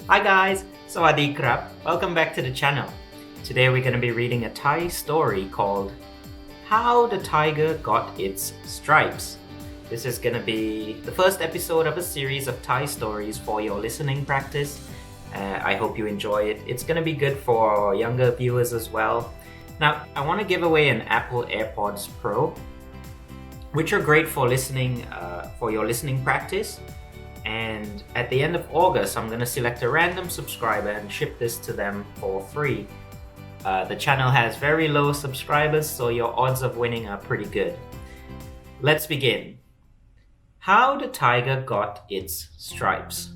Hi guys, Sawadee krap. Welcome back to the channel. Today we're going to be reading a Thai story called How the Tiger Got Its Stripes. This is going to be the first episode of a series of Thai stories for your listening practice. I hope you enjoy it. It's going to be good for younger viewers as well. Now, I want to give away an Apple AirPods Pro, which are great for listening, for your listening practice. And at the end of August, I'm going to select a random subscriber and ship this to them for free. The channel has very low subscribers, so your odds of winning are pretty good. Let's begin. How the Tiger Got Its Stripes.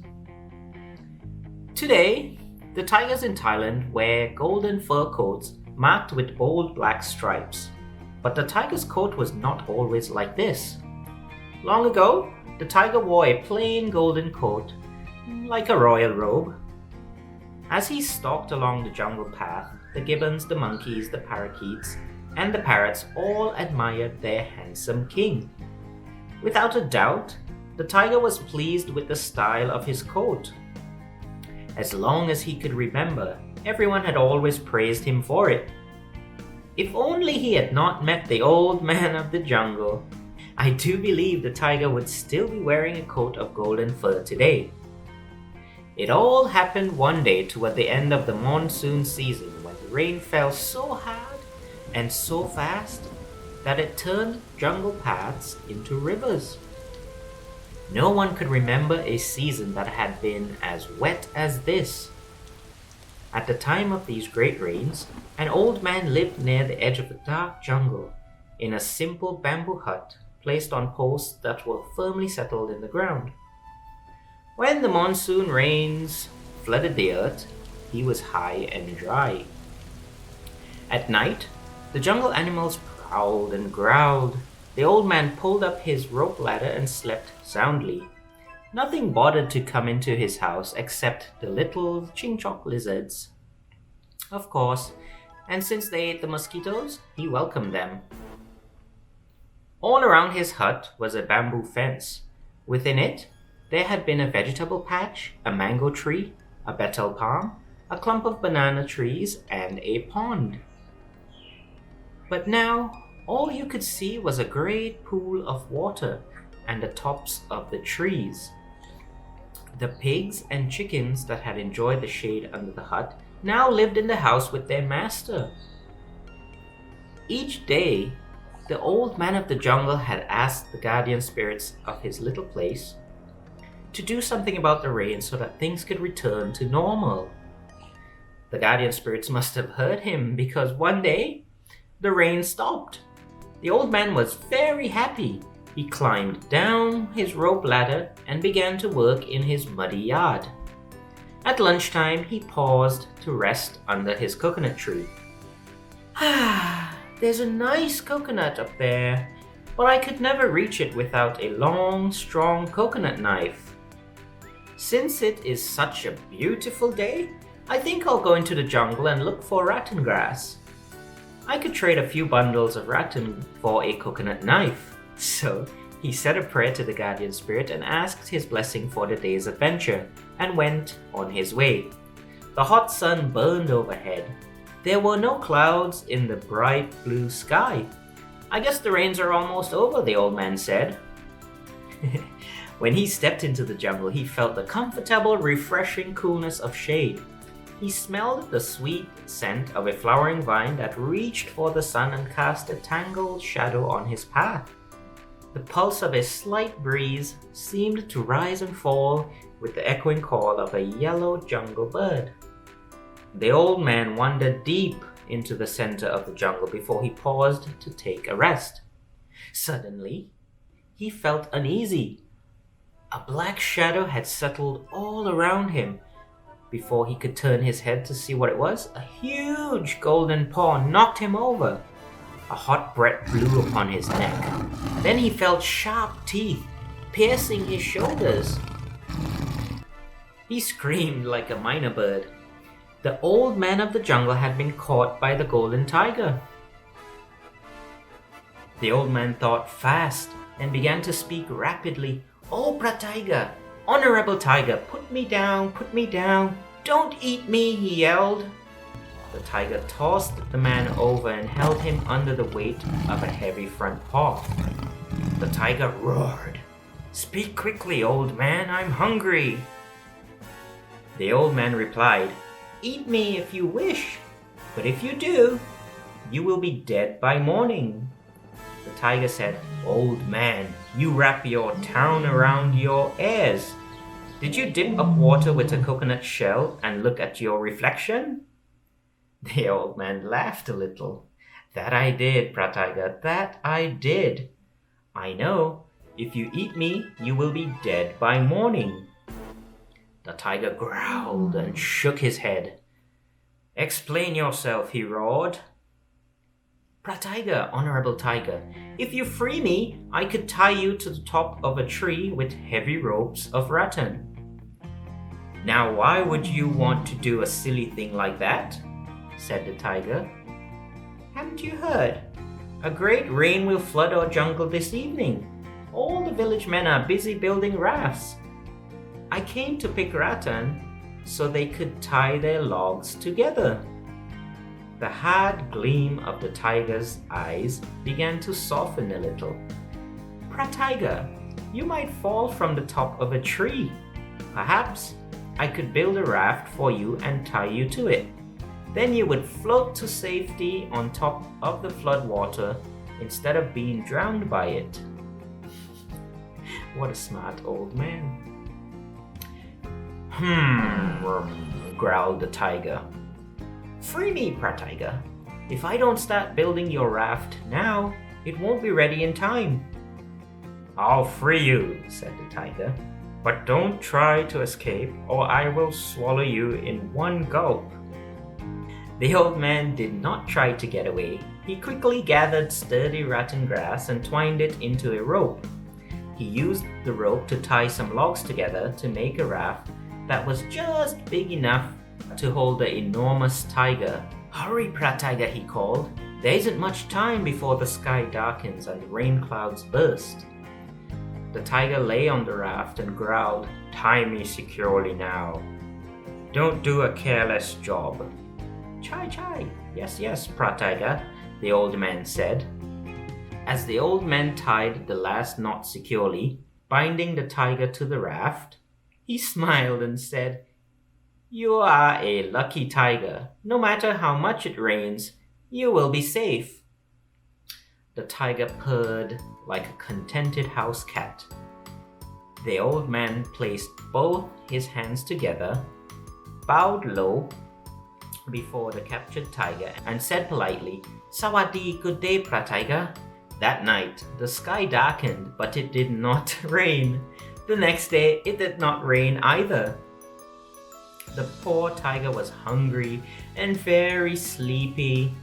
Today, the tigers in Thailand wear golden fur coats marked with bold black stripes. But the tiger's coat was not always like this. Long ago, the tiger wore a plain golden coat, like a royal robe. As he stalked along the jungle path, the gibbons, the monkeys, the parakeets, and the parrots all admired their handsome king. Without a doubt, the tiger was pleased with the style of his coat. As long as he could remember, everyone had always praised him for it. If only he had not met the old man of the jungle, I do believe the tiger would still be wearing a coat of golden fur today. It all happened one day toward the end of the monsoon season when the rain fell so hard and so fast that it turned jungle paths into rivers. No one could remember a season that had been as wet as this. At the time of these great rains, an old man lived near the edge of the dark jungle in a simple bamboo hut placed on posts that were firmly settled in the ground. When the monsoon rains flooded the earth, he was high and dry. At night, the jungle animals prowled and growled. The old man pulled up his rope ladder and slept soundly. Nothing bothered to come into his house except the little chingchok lizards. Of course, and since they ate the mosquitoes, he welcomed them. All around his hut was a bamboo fence. Within it, there had been a vegetable patch, a mango tree, a betel palm, a clump of banana trees, and a pond. But now, all you could see was a great pool of water and the tops of the trees. The pigs and chickens that had enjoyed the shade under the hut now lived in the house with their master. Each day, the old man of the jungle had asked the guardian spirits of his little place to do something about the rain so that things could return to normal. The guardian spirits must have heard him because one day, the rain stopped. The old man was very happy. He climbed down his rope ladder and began to work in his muddy yard. At lunchtime, he paused to rest under his coconut tree. There's a nice coconut up there, but I could never reach it without a long, strong coconut knife. Since it is such a beautiful day, I think I'll go into the jungle and look for rattan grass. I could trade a few bundles of rattan for a coconut knife. So he said a prayer to the guardian spirit and asked his blessing for the day's adventure and went on his way. The hot sun burned overhead. There were no clouds in the bright blue sky. I guess the rains are almost over, the old man said. When he stepped into the jungle, he felt the comfortable, refreshing coolness of shade. He smelled the sweet scent of a flowering vine that reached for the sun and cast a tangled shadow on his path. The pulse of a slight breeze seemed to rise and fall with the echoing call of a yellow jungle bird. The old man wandered deep into the center of the jungle before he paused to take a rest. Suddenly, he felt uneasy. A black shadow had settled all around him. Before he could turn his head to see what it was, a huge golden paw knocked him over. A hot breath blew upon his neck. Then he felt sharp teeth piercing his shoulders. He screamed like a minor bird. The old man of the jungle had been caught by the golden tiger. The old man thought fast and began to speak rapidly. "Oh, Tiger, Honorable tiger, put me down, put me down. Don't eat me, he yelled. The tiger tossed the man over and held him under the weight of a heavy front paw. The tiger roared, "Speak quickly, old man, I'm hungry." The old man replied, "Eat me if you wish, but if you do, you will be dead by morning." The tiger said, "Old man, you wrap your town around your ears. Did you dip up water with a coconut shell and look at your reflection?" The old man laughed a little. "That I did, Pratiger, that I did. I know, if you eat me, you will be dead by morning." The tiger growled and shook his head. "Explain yourself," he roared. "Pratiger, honorable tiger, if you free me, I could tie you to the top of a tree with heavy ropes of rattan." "Now why would you want to do a silly thing like that?" said the tiger. "Haven't you heard? A great rain will flood our jungle this evening. All the village men are busy building rafts. I came to pick rattan so they could tie their logs together." The hard gleam of the tiger's eyes began to soften a little. "Pratiger, you might fall from the top of a tree. Perhaps I could build a raft for you and tie you to it. Then you would float to safety on top of the flood water instead of being drowned by it." What a smart old man. Growled the tiger. "Free me, Pratiger. If I don't start building your raft now, it won't be ready in time." "I'll free you," said the tiger, "but don't try to escape or I will swallow you in one gulp." The old man did not try to get away. He quickly gathered sturdy rattan grass and twined it into a rope. He used the rope to tie some logs together to make a raft that was just big enough to hold the enormous tiger. "Hurry, Pratiger," he called. "There isn't much time before the sky darkens and the rain clouds burst." The tiger lay on the raft and growled, "Tie me securely now. Don't do a careless job." "Chai, chai. Yes, yes, Pratiger," the old man said. As the old man tied the last knot securely, binding the tiger to the raft, he smiled and said, "You are a lucky tiger. No matter how much it rains, you will be safe." The tiger purred like a contented house cat. The old man placed both his hands together, bowed low before the captured tiger, and said politely, "Sawadi, good day, Pratiger." That night, the sky darkened, but it did not rain. The next day, it did not rain either. The poor tiger was hungry and very sleepy.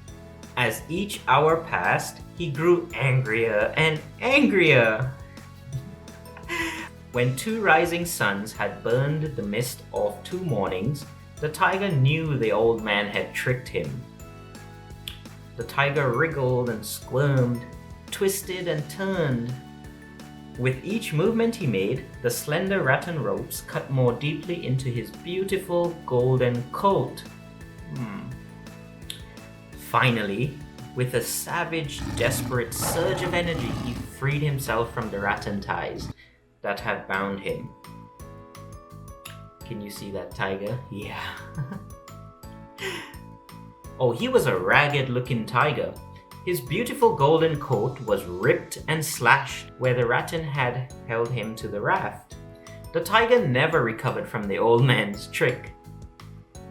As each hour passed, he grew angrier and angrier. When 2 rising suns had burned the mist of 2 mornings, the tiger knew the old man had tricked him. The tiger wriggled and squirmed, twisted and turned. With each movement he made, the slender rattan ropes cut more deeply into his beautiful golden coat. Finally, with a savage, desperate surge of energy, he freed himself from the rattan ties that had bound him. Can you see that tiger? Yeah. Oh, he was a ragged-looking tiger. His beautiful golden coat was ripped and slashed where the rattan had held him to the raft. The tiger never recovered from the old man's trick.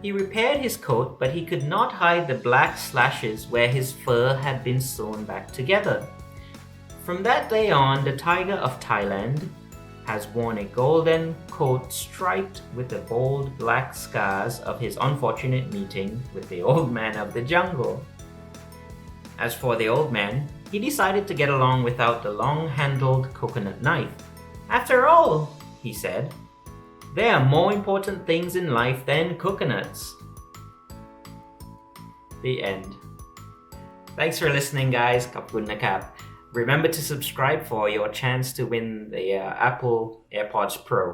He repaired his coat, but he could not hide the black slashes where his fur had been sewn back together. From that day on, the tiger of Thailand has worn a golden coat striped with the bold black scars of his unfortunate meeting with the old man of the jungle. As for the old man, he decided to get along without the long-handled coconut knife. "After all," he said, "there are more important things in life than coconuts." The end. Thanks for listening, guys. ขอบคุณนะครับ Remember to subscribe for your chance to win the Apple AirPods Pro.